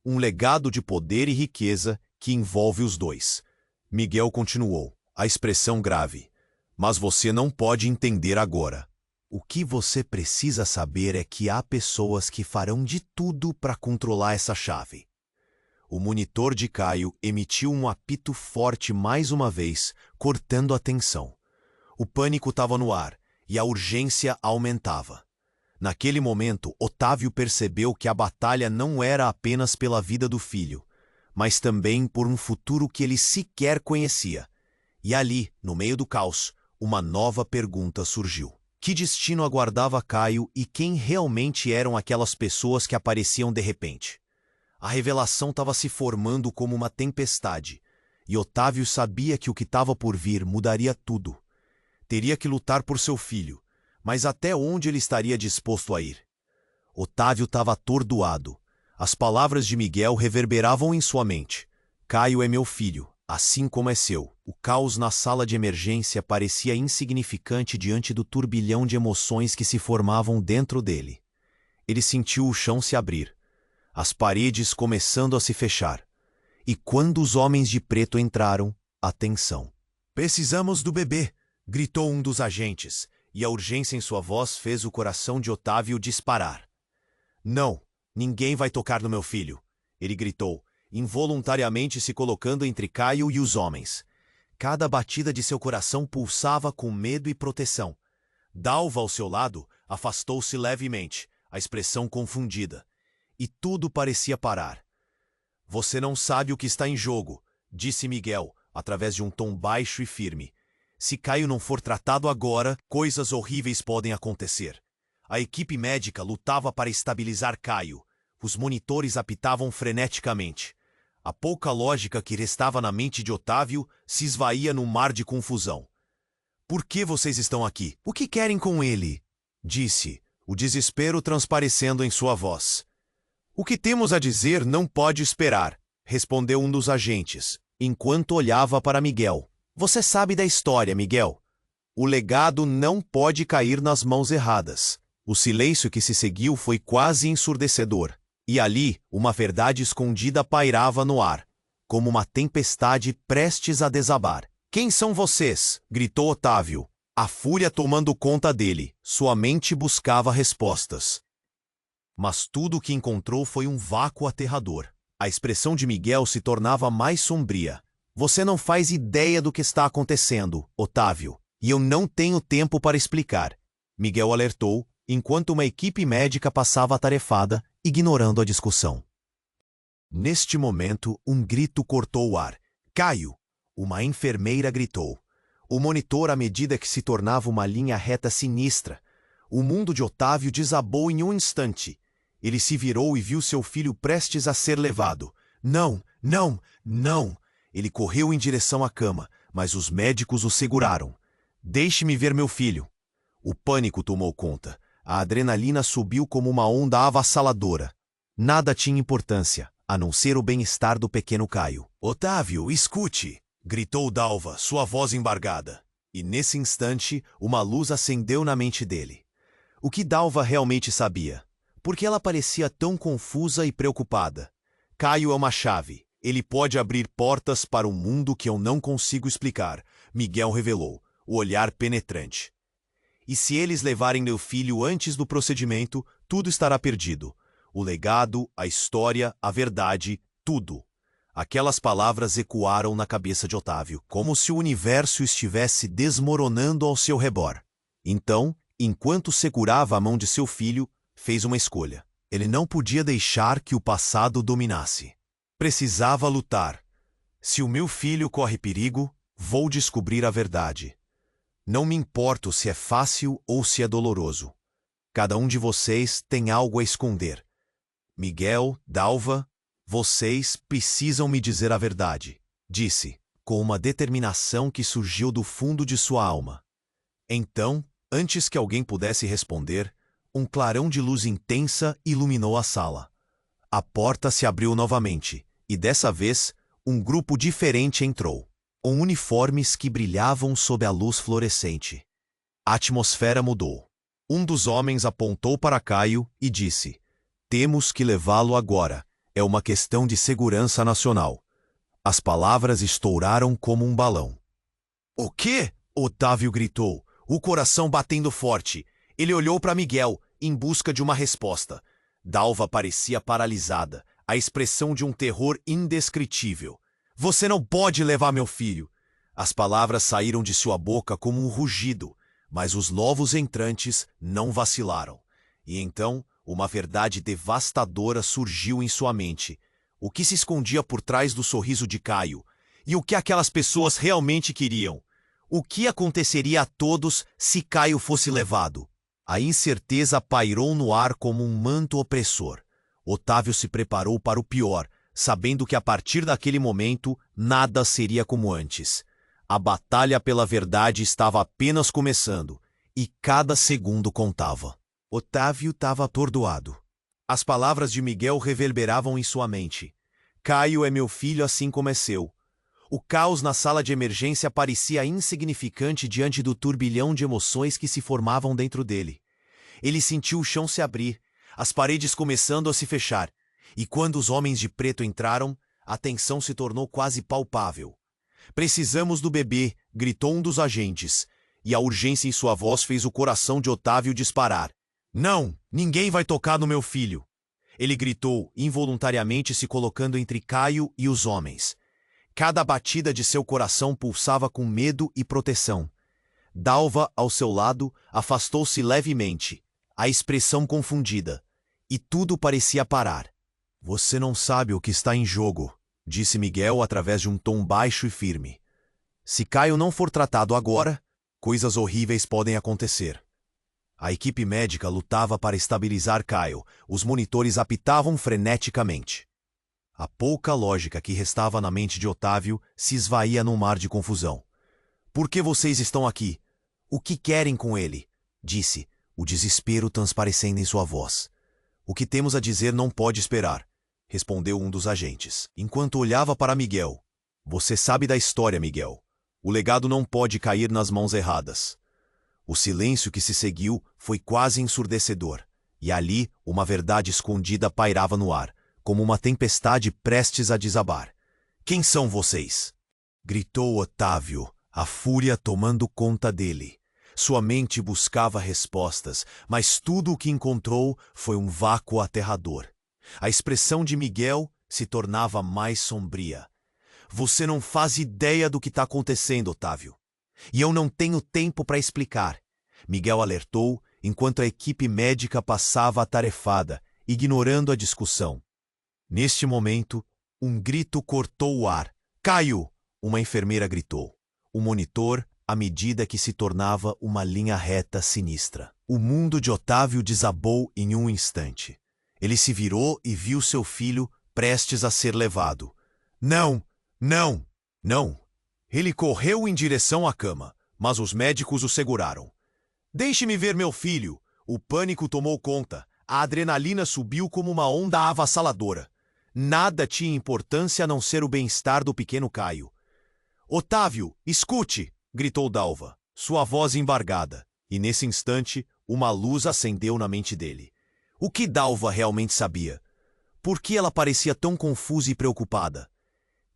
A: Um legado de poder e riqueza que envolve os dois. Miguel continuou, a expressão grave. Mas você não pode entender agora. O que você precisa saber é que há pessoas que farão de tudo para controlar essa chave. O monitor de Caio emitiu um apito forte mais uma vez, cortando a tensão. O pânico estava no ar e a urgência aumentava. Naquele momento, Otávio percebeu que a batalha não era apenas pela vida do filho, mas também por um futuro que ele sequer conhecia. E ali, no meio do caos, uma nova pergunta surgiu. Que destino aguardava Caio e quem realmente eram aquelas pessoas que apareciam de repente? A revelação estava se formando como uma tempestade, e Otávio sabia que o que estava por vir mudaria tudo. Teria que lutar por seu filho, mas até onde ele estaria disposto a ir? Otávio estava atordoado. As palavras de Miguel reverberavam em sua mente. Caio é meu filho, assim como é seu. O caos na sala de emergência parecia insignificante diante do turbilhão de emoções que se formavam dentro dele. Ele sentiu o chão se abrir, as paredes começando a se fechar. E quando os homens de preto entraram, atenção. Precisamos do bebê, gritou um dos agentes, e a urgência em sua voz fez o coração de Otávio disparar. Não, ninguém vai tocar no meu filho, ele gritou, involuntariamente se colocando entre Caio e os homens. Cada batida de seu coração pulsava com medo e proteção. Dalva, ao seu lado, afastou-se levemente, a expressão confundida. E tudo parecia parar. Você não sabe o que está em jogo, disse Miguel, através de um tom baixo e firme. Se Caio não for tratado agora, coisas horríveis podem acontecer. A equipe médica lutava para estabilizar Caio. Os monitores apitavam freneticamente. A pouca lógica que restava na mente de Otávio se esvaía num mar de confusão. Por que vocês estão aqui? O que querem com ele? Disse, o desespero transparecendo em sua voz. O que temos a dizer não pode esperar, respondeu um dos agentes, enquanto olhava para Miguel. Você sabe da história, Miguel. O legado não pode cair nas mãos erradas. O silêncio que se seguiu foi quase ensurdecedor. E ali, uma verdade escondida pairava no ar, como uma tempestade prestes a desabar. Quem são vocês? Gritou Otávio, a fúria tomando conta dele. Sua mente buscava respostas. Mas tudo o que encontrou foi um vácuo aterrador. A expressão de Miguel se tornava mais sombria. Você não faz ideia do que está acontecendo, Otávio, e eu não tenho tempo para explicar. Miguel alertou, enquanto uma equipe médica passava atarefada, ignorando a discussão. Neste momento, um grito cortou o ar. Caio! Uma enfermeira gritou. O monitor, à medida que se tornava uma linha reta sinistra. O mundo de Otávio desabou em um instante. Ele se virou e viu seu filho prestes a ser levado. Não, não, não! Ele correu em direção à cama, mas os médicos o seguraram. Deixe-me ver meu filho. O pânico tomou conta. A adrenalina subiu como uma onda avassaladora. Nada tinha importância, a não ser o bem-estar do pequeno Caio. Otávio, escute! Gritou Dalva, sua voz embargada. E nesse instante, uma luz acendeu na mente dele. O que Dalva realmente sabia? Porque ela parecia tão confusa e preocupada. Caio é uma chave. Ele pode abrir portas para um mundo que eu não consigo explicar, Miguel revelou, o olhar penetrante. E se eles levarem meu filho antes do procedimento, tudo estará perdido. O legado, a história, a verdade, tudo. Aquelas palavras ecoaram na cabeça de Otávio, como se o universo estivesse desmoronando ao seu redor. Então, enquanto segurava a mão de seu filho, fez uma escolha. Ele não podia deixar que o passado dominasse. Precisava lutar. Se o meu filho corre perigo, Vou descobrir a verdade. Não me importo se é fácil ou se é doloroso. Cada um de vocês tem algo a esconder. Miguel, Dalva, vocês precisam me dizer a verdade, disse, com uma determinação que surgiu do fundo de sua alma. Então, antes que alguém pudesse responder, um clarão de luz intensa iluminou a sala. A porta se abriu novamente, e dessa vez, um grupo diferente entrou, com uniformes que brilhavam sob a luz fluorescente. A atmosfera mudou. Um dos homens apontou para Caio e disse: "Temos que levá-lo agora. É uma questão de segurança nacional." As palavras estouraram como um balão. "O quê?" Otávio gritou, o coração batendo forte. Ele olhou para Miguel, em busca de uma resposta. Dalva parecia paralisada, a expressão de um terror indescritível. "Você não pode levar meu filho!" As palavras saíram de sua boca como um rugido, mas os novos entrantes não vacilaram. E então, uma verdade devastadora surgiu em sua mente. O que se escondia por trás do sorriso de Caio? E o que aquelas pessoas realmente queriam? O que aconteceria a todos se Caio fosse levado? A incerteza pairou no ar como um manto opressor. Otávio se preparou para o pior, sabendo que a partir daquele momento nada seria como antes. A batalha pela verdade estava apenas começando, e cada segundo contava. Otávio estava atordoado. As palavras de Miguel reverberavam em sua mente. "Caio é meu filho assim como é seu." O caos na sala de emergência parecia insignificante diante do turbilhão de emoções que se formavam dentro dele. Ele sentiu o chão se abrir, as paredes começando a se fechar, e quando os homens de preto entraram, a tensão se tornou quase palpável. "Precisamos do bebê", gritou um dos agentes, e a urgência em sua voz fez o coração de Otávio disparar. "Não, ninguém vai tocar no meu filho!" Ele gritou, involuntariamente se colocando entre Caio e os homens. Cada batida de seu coração pulsava com medo e proteção. Dalva, ao seu lado, afastou-se levemente, a expressão confundida, e tudo parecia parar. "Você não sabe o que está em jogo", disse Miguel através de um tom baixo e firme. "Se Caio não for tratado agora, coisas horríveis podem acontecer." A equipe médica lutava para estabilizar Caio. Os monitores apitavam freneticamente. A pouca lógica que restava na mente de Otávio se esvaía num mar de confusão. "Por que vocês estão aqui? O que querem com ele?" disse, o desespero transparecendo em sua voz. "O que temos a dizer não pode esperar", respondeu um dos agentes, enquanto olhava para Miguel. "Você sabe da história, Miguel. O legado não pode cair nas mãos erradas." O silêncio que se seguiu foi quase ensurdecedor, e ali uma verdade escondida pairava no ar, como uma tempestade prestes a desabar. "Quem são vocês?" gritou Otávio, a fúria tomando conta dele. Sua mente buscava respostas, mas tudo o que encontrou foi um vácuo aterrador. A expressão de Miguel se tornava mais sombria. "Você não faz ideia do que está acontecendo, Otávio. E eu não tenho tempo para explicar", Miguel alertou, enquanto a equipe médica passava atarefada, ignorando a discussão. Neste momento, um grito cortou o ar. "Caio!" uma enfermeira gritou. O monitor, à medida que se tornava uma linha reta sinistra. O mundo de Otávio desabou em um instante. Ele se virou e viu seu filho prestes a ser levado. "Não! Não! Não!" Ele correu em direção à cama, mas os médicos o seguraram. "Deixe-me ver meu filho!" O pânico tomou conta. A adrenalina subiu como uma onda avassaladora. Nada tinha importância a não ser o bem-estar do pequeno Caio. "Otávio, escute!" gritou Dalva, sua voz embargada, e nesse instante uma luz acendeu na mente dele. O que Dalva realmente sabia? Por que ela parecia tão confusa e preocupada?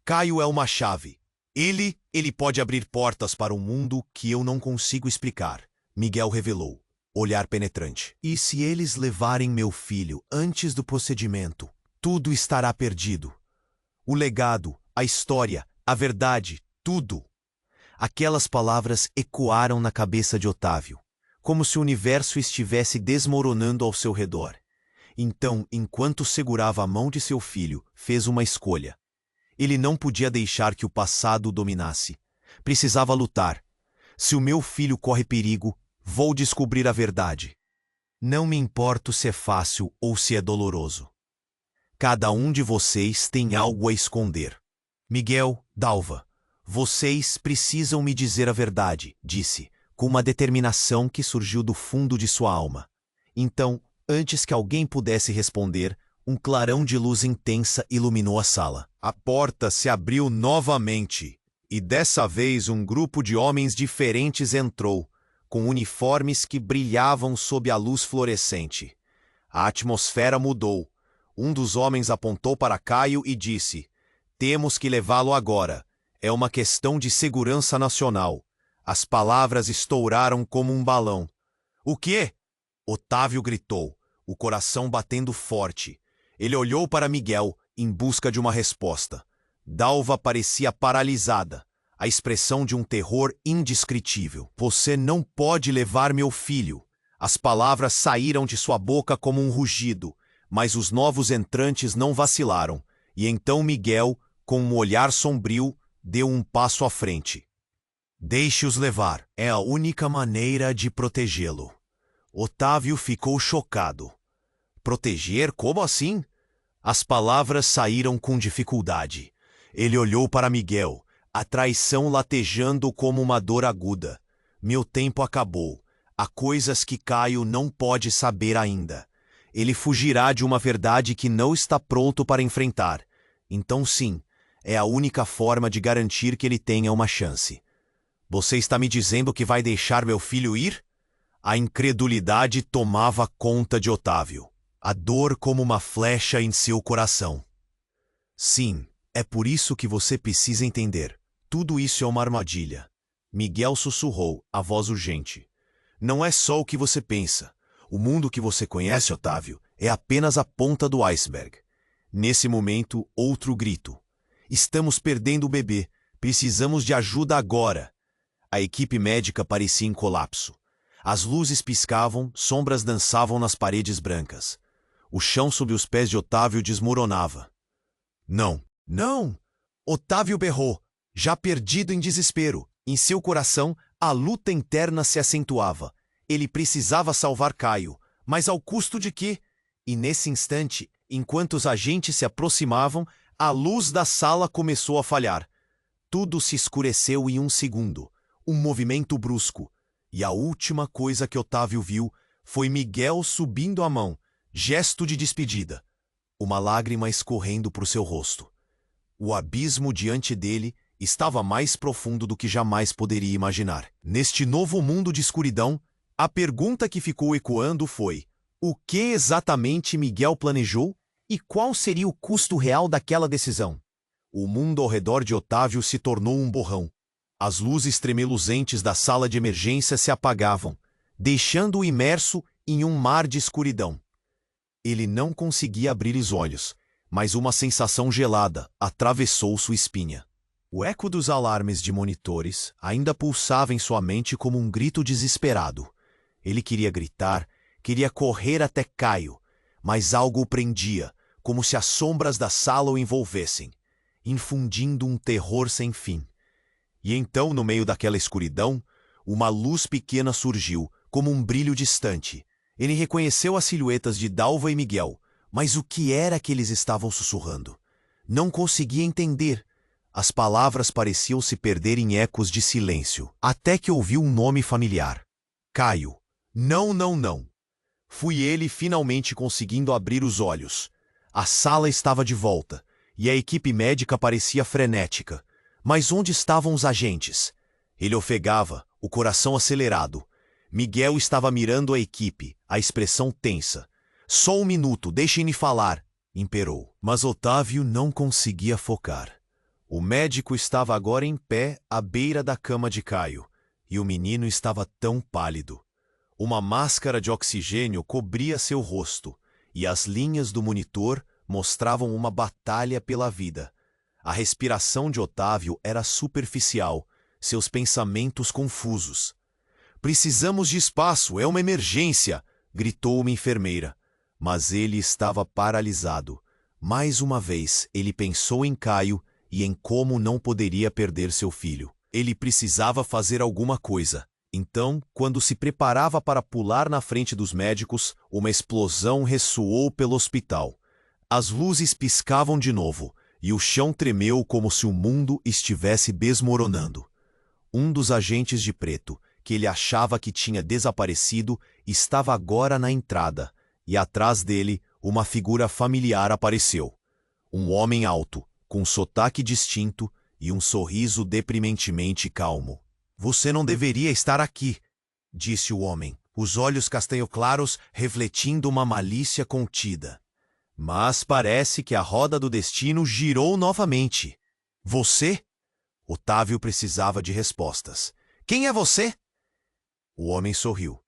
A: "Caio é uma chave. Ele pode abrir portas para um mundo que eu não consigo explicar", Miguel revelou, olhar penetrante. "E se eles levarem meu filho antes do procedimento, tudo estará perdido. O legado, a história, a verdade, tudo." Aquelas palavras ecoaram na cabeça de Otávio, como se o universo estivesse desmoronando ao seu redor. Então, enquanto segurava a mão de seu filho, fez uma escolha. Ele não podia deixar que o passado o dominasse. Precisava lutar. Se o meu filho corre perigo, vou descobrir a verdade. Não me importo se é fácil ou se é doloroso. Cada um de vocês tem algo a esconder. Miguel, Dalva, vocês precisam me dizer a verdade, disse, com uma determinação que surgiu do fundo de sua alma. Então, antes que alguém pudesse responder, um clarão de luz intensa iluminou a sala. A porta se abriu novamente, e dessa vez um grupo de homens diferentes entrou, com uniformes que brilhavam sob a luz fluorescente. A atmosfera mudou. Um dos homens apontou para Caio e disse: "Temos que levá-lo agora. É uma questão de segurança nacional." As palavras estouraram como um balão. "O quê?" Otávio gritou, o coração batendo forte. Ele olhou para Miguel em busca de uma resposta. Dalva parecia paralisada, a expressão de um terror indescritível. "Você não pode levar meu filho." As palavras saíram de sua boca como um rugido, mas os novos entrantes não vacilaram, e então Miguel, com um olhar sombrio, deu um passo à frente. "Deixe-os levar. É a única maneira de protegê-lo." Otávio ficou chocado. "Proteger? Como assim?" As palavras saíram com dificuldade. Ele olhou para Miguel, a traição latejando como uma dor aguda. "Meu tempo acabou. Há coisas que Caio não pode saber ainda. Ele fugirá de uma verdade que não está pronto para enfrentar. Então sim, é a única forma de garantir que ele tenha uma chance." "Você está me dizendo que vai deixar meu filho ir?" A incredulidade tomava conta de Otávio, a dor como uma flecha em seu coração. "Sim, é por isso que você precisa entender. Tudo isso é uma armadilha." Miguel sussurrou, a voz urgente. "Não é só o que você pensa. O mundo que você conhece, Otávio, é apenas a ponta do iceberg." Nesse momento, outro grito. "Estamos perdendo o bebê. Precisamos de ajuda agora." A equipe médica parecia em colapso. As luzes piscavam, sombras dançavam nas paredes brancas. O chão sob os pés de Otávio desmoronava. "Não, não!" Otávio berrou, já perdido em desespero. Em seu coração, a luta interna se acentuava. Ele precisava salvar Caio, mas ao custo de quê? E nesse instante, enquanto os agentes se aproximavam, a luz da sala começou a falhar. Tudo se escureceu em um segundo. Um movimento brusco. E a última coisa que Otávio viu foi Miguel subindo a mão, gesto de despedida. Uma lágrima escorrendo por seu rosto. O abismo diante dele estava mais profundo do que jamais poderia imaginar. Neste novo mundo de escuridão, a pergunta que ficou ecoando foi: o que exatamente Miguel planejou e qual seria o custo real daquela decisão? O mundo ao redor de Otávio se tornou um borrão. As luzes tremeluzentes da sala de emergência se apagavam, deixando-o imerso em um mar de escuridão. Ele não conseguia abrir os olhos, mas uma sensação gelada atravessou sua espinha. O eco dos alarmes de monitores ainda pulsava em sua mente como um grito desesperado. Ele queria gritar, queria correr até Caio, mas algo o prendia, como se as sombras da sala o envolvessem, infundindo um terror sem fim. E então, no meio daquela escuridão, uma luz pequena surgiu, como um brilho distante. Ele reconheceu as silhuetas de Dalva e Miguel, mas o que era que eles estavam sussurrando? Não conseguia entender. As palavras pareciam se perder em ecos de silêncio, até que ouviu um nome familiar. Caio. Não, não, não. Fui ele finalmente conseguindo abrir os olhos. A sala estava de volta, e a equipe médica parecia frenética. Mas onde estavam os agentes? Ele ofegava, o coração acelerado. Miguel estava mirando a equipe, a expressão tensa. "Só um minuto, deixem-me falar", imperou. Mas Otávio não conseguia focar. O médico estava agora em pé à beira da cama de Caio, e o menino estava tão pálido. Uma máscara de oxigênio cobria seu rosto, e as linhas do monitor mostravam uma batalha pela vida. A respiração de Otávio era superficial, seus pensamentos confusos. "Precisamos de espaço, é uma emergência", gritou uma enfermeira. Mas ele estava paralisado. Mais uma vez, ele pensou em Caio e em como não poderia perder seu filho. Ele precisava fazer alguma coisa. Então, quando se preparava para pular na frente dos médicos, uma explosão ressoou pelo hospital. As luzes piscavam de novo, e o chão tremeu como se o mundo estivesse desmoronando. Um dos agentes de preto, que ele achava que tinha desaparecido, estava agora na entrada, e atrás dele, uma figura familiar apareceu. Um homem alto, com um sotaque distinto e um sorriso deprimentemente calmo. Você não deveria estar aqui, disse o homem, os olhos castanho-claros refletindo uma malícia contida. Mas parece que a roda do destino girou novamente. Você? Otávio precisava de respostas. Quem é você? O homem sorriu.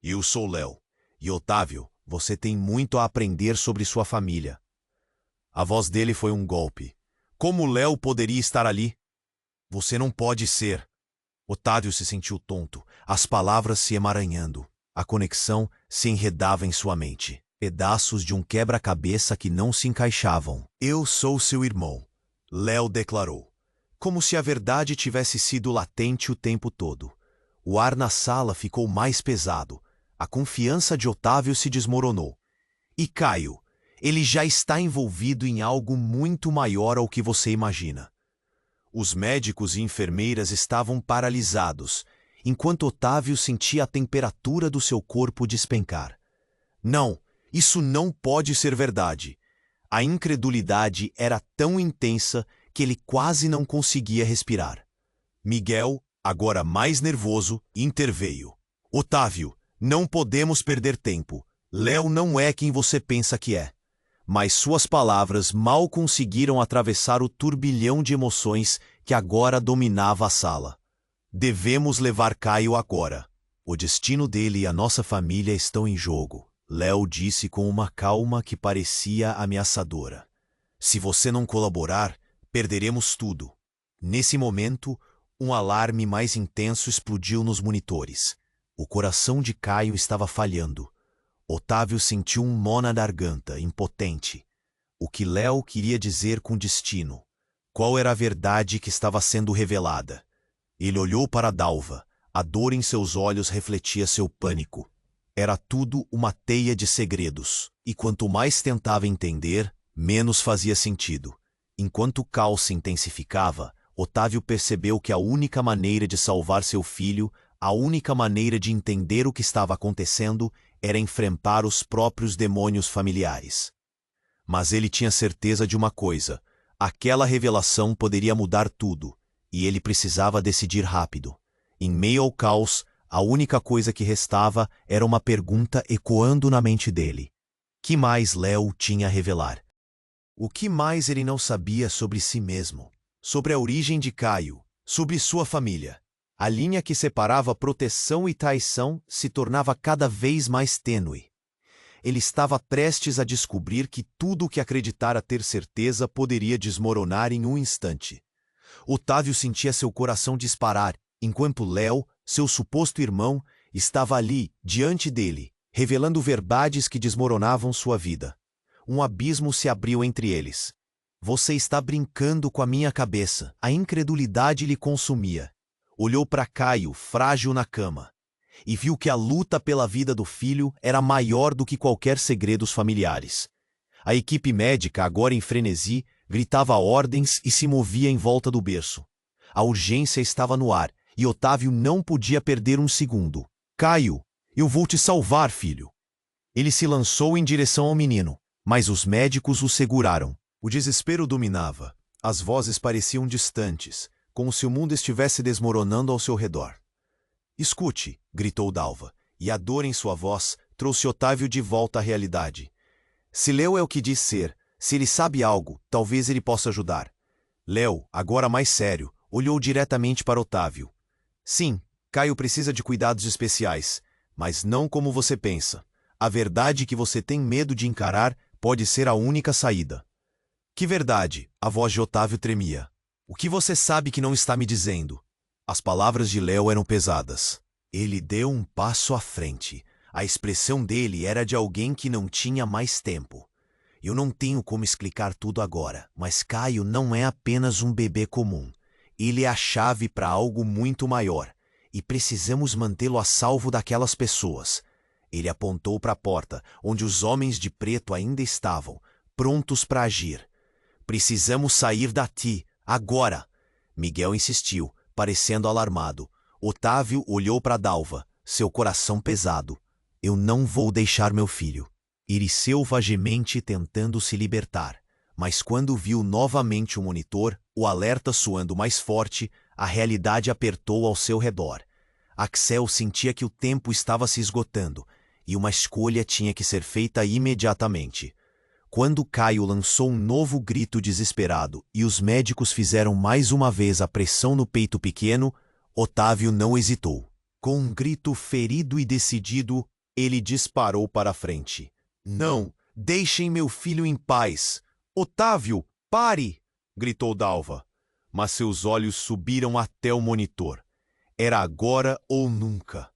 A: Eu sou Léo. E Otávio, você tem muito a aprender sobre sua família. A voz dele foi um golpe. Como Léo poderia estar ali? Você não pode ser. Otávio se sentiu tonto, as palavras se emaranhando. A conexão se enredava em sua mente. Pedaços de um quebra-cabeça que não se encaixavam. Eu sou seu irmão, Léo declarou. Como se a verdade tivesse sido latente o tempo todo. O ar na sala ficou mais pesado. A confiança de Otávio se desmoronou. E Caio, ele já está envolvido em algo muito maior ao que você imagina. Os médicos e enfermeiras estavam paralisados, enquanto Otávio sentia a temperatura do seu corpo despencar. Não, isso não pode ser verdade. A incredulidade era tão intensa que ele quase não conseguia respirar. Miguel, agora mais nervoso, interveio. Otávio, não podemos perder tempo. Léo não é quem você pensa que é. Mas suas palavras mal conseguiram atravessar o turbilhão de emoções que agora dominava a sala. Devemos levar Caio agora. O destino dele e a nossa família estão em jogo, Léo disse com uma calma que parecia ameaçadora. Se você não colaborar, perderemos tudo. Nesse momento, um alarme mais intenso explodiu nos monitores. O coração de Caio estava falhando. Otávio sentiu um nó na garganta, impotente. O que Léo queria dizer com destino? Qual era a verdade que estava sendo revelada? Ele olhou para Dalva. A dor em seus olhos refletia seu pânico. Era tudo uma teia de segredos, e quanto mais tentava entender, menos fazia sentido. Enquanto o caos se intensificava, Otávio percebeu que a única maneira de salvar seu filho, a única maneira de entender o que estava acontecendo, era enfrentar os próprios demônios familiares. Mas ele tinha certeza de uma coisa: aquela revelação poderia mudar tudo, e ele precisava decidir rápido. Em meio ao caos, a única coisa que restava era uma pergunta ecoando na mente dele. Que mais Léo tinha a revelar? O que mais ele não sabia sobre si mesmo? Sobre a origem de Caio? Sobre sua família? A linha que separava proteção e traição se tornava cada vez mais tênue. Ele estava prestes a descobrir que tudo o que acreditara ter certeza poderia desmoronar em um instante. Otávio sentia seu coração disparar, enquanto Léo, seu suposto irmão, estava ali, diante dele, revelando verdades que desmoronavam sua vida. Um abismo se abriu entre eles. Você está brincando com a minha cabeça. A incredulidade lhe consumia. Olhou para Caio, frágil na cama, e viu que a luta pela vida do filho era maior do que qualquer segredos familiares. A equipe médica, agora em frenesi, gritava ordens e se movia em volta do berço. A urgência estava no ar, e Otávio não podia perder um segundo. Caio, eu vou te salvar, filho. Ele se lançou em direção ao menino, mas os médicos o seguraram. O desespero dominava. As vozes pareciam distantes, como se o mundo estivesse desmoronando ao seu redor. Escute, gritou Dalva, e a dor em sua voz trouxe Otávio de volta à realidade. Se Léo é o que diz ser, se ele sabe algo, talvez ele possa ajudar. Léo, agora mais sério, olhou diretamente para Otávio. Sim, Caio precisa de cuidados especiais, mas não como você pensa. A verdade que você tem medo de encarar pode ser a única saída. Que verdade? A voz de Otávio tremia. O que você sabe que não está me dizendo? As palavras de Léo eram pesadas. Ele deu um passo à frente. A expressão dele era de alguém que não tinha mais tempo. Eu não tenho como explicar tudo agora, mas Caio não é apenas um bebê comum. Ele é a chave para algo muito maior, e precisamos mantê-lo a salvo daquelas pessoas. Ele apontou para a porta, onde os homens de preto ainda estavam, prontos para agir. Precisamos sair daqui, agora! Miguel insistiu, parecendo alarmado. Otávio olhou para Dalva, seu coração pesado. Eu não vou deixar meu filho. Iriceu vagemente tentando se libertar. Mas quando viu novamente o monitor, o alerta soando mais forte, a realidade apertou ao seu redor. Axel sentia que o tempo estava se esgotando, e uma escolha tinha que ser feita imediatamente. Quando Caio lançou um novo grito desesperado e os médicos fizeram mais uma vez a pressão no peito pequeno, Otávio não hesitou. Com um grito ferido e decidido, ele disparou para a frente. Não, deixem meu filho em paz! Otávio, pare! Gritou Dalva. Mas seus olhos subiram até o monitor. Era agora ou nunca.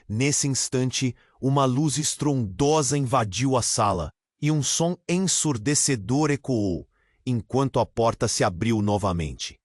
A: Nesse instante, uma luz estrondosa invadiu a sala e um som ensurdecedor ecoou, enquanto a porta se abriu novamente.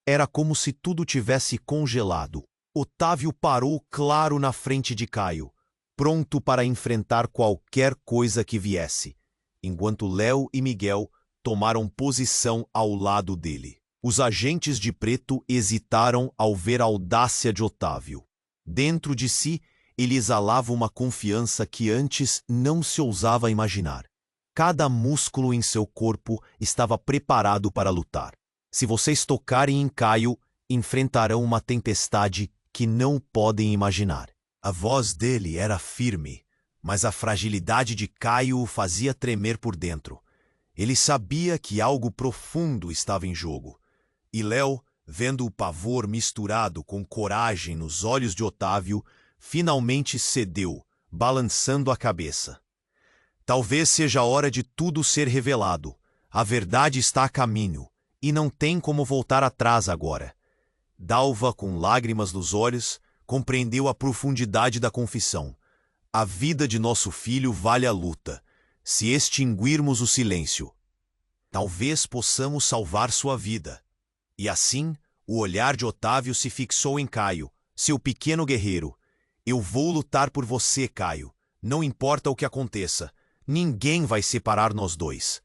A: Era como se tudo tivesse congelado. Otávio parou claro na frente de Caio, pronto para enfrentar qualquer coisa que viesse, enquanto Léo e Miguel tomaram posição ao lado dele. Os agentes de preto hesitaram ao ver a audácia de Otávio. Dentro de si, ele exalava uma confiança que antes não se ousava imaginar. Cada músculo em seu corpo estava preparado para lutar. Se vocês tocarem em Caio, enfrentarão uma tempestade que não podem imaginar. A voz dele era firme, mas a fragilidade de Caio o fazia tremer por dentro. Ele sabia que algo profundo estava em jogo. E Léo, vendo o pavor misturado com coragem nos olhos de Otávio, finalmente cedeu, balançando a cabeça. Talvez seja a hora de tudo ser revelado. A verdade está a caminho, e não tem como voltar atrás agora. Dalva, com lágrimas nos olhos, compreendeu a profundidade da confissão. A vida de nosso filho vale a luta. Se extinguirmos o silêncio, talvez possamos salvar sua vida. E assim, o olhar de Otávio se fixou em Caio, seu pequeno guerreiro. Eu vou lutar por você, Caio. Não importa o que aconteça. Ninguém vai separar nós dois.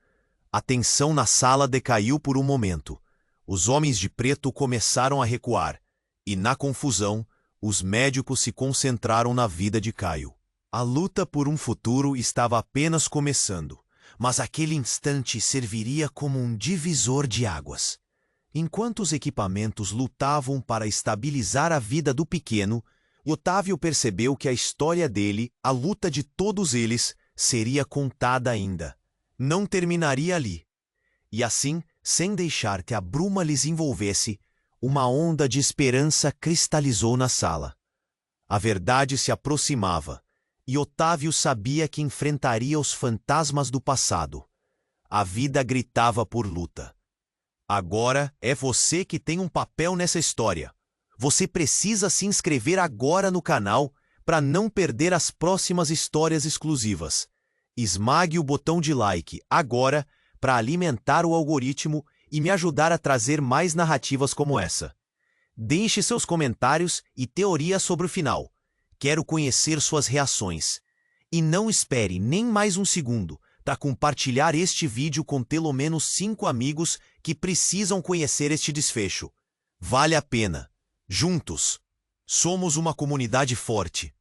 A: A tensão na sala decaiu por um momento. Os homens de preto começaram a recuar, e na confusão, os médicos se concentraram na vida de Caio. A luta por um futuro estava apenas começando, mas aquele instante serviria como um divisor de águas. Enquanto os equipamentos lutavam para estabilizar a vida do pequeno, Otávio percebeu que a história dele, a luta de todos eles, seria contada ainda. Não terminaria ali. E assim, sem deixar que a bruma lhes envolvesse, uma onda de esperança cristalizou na sala. A verdade se aproximava, e Otávio sabia que enfrentaria os fantasmas do passado. A vida gritava por luta. Agora é você que tem um papel nessa história. Você precisa se inscrever agora no canal para não perder as próximas histórias exclusivas. Esmague o botão de like agora para alimentar o algoritmo e me ajudar a trazer mais narrativas como essa. Deixe seus comentários e teorias sobre o final. Quero conhecer suas reações. E não espere nem mais um segundo para compartilhar este vídeo com pelo menos 5 amigos que precisam conhecer este desfecho. Vale a pena. Juntos, somos uma comunidade forte.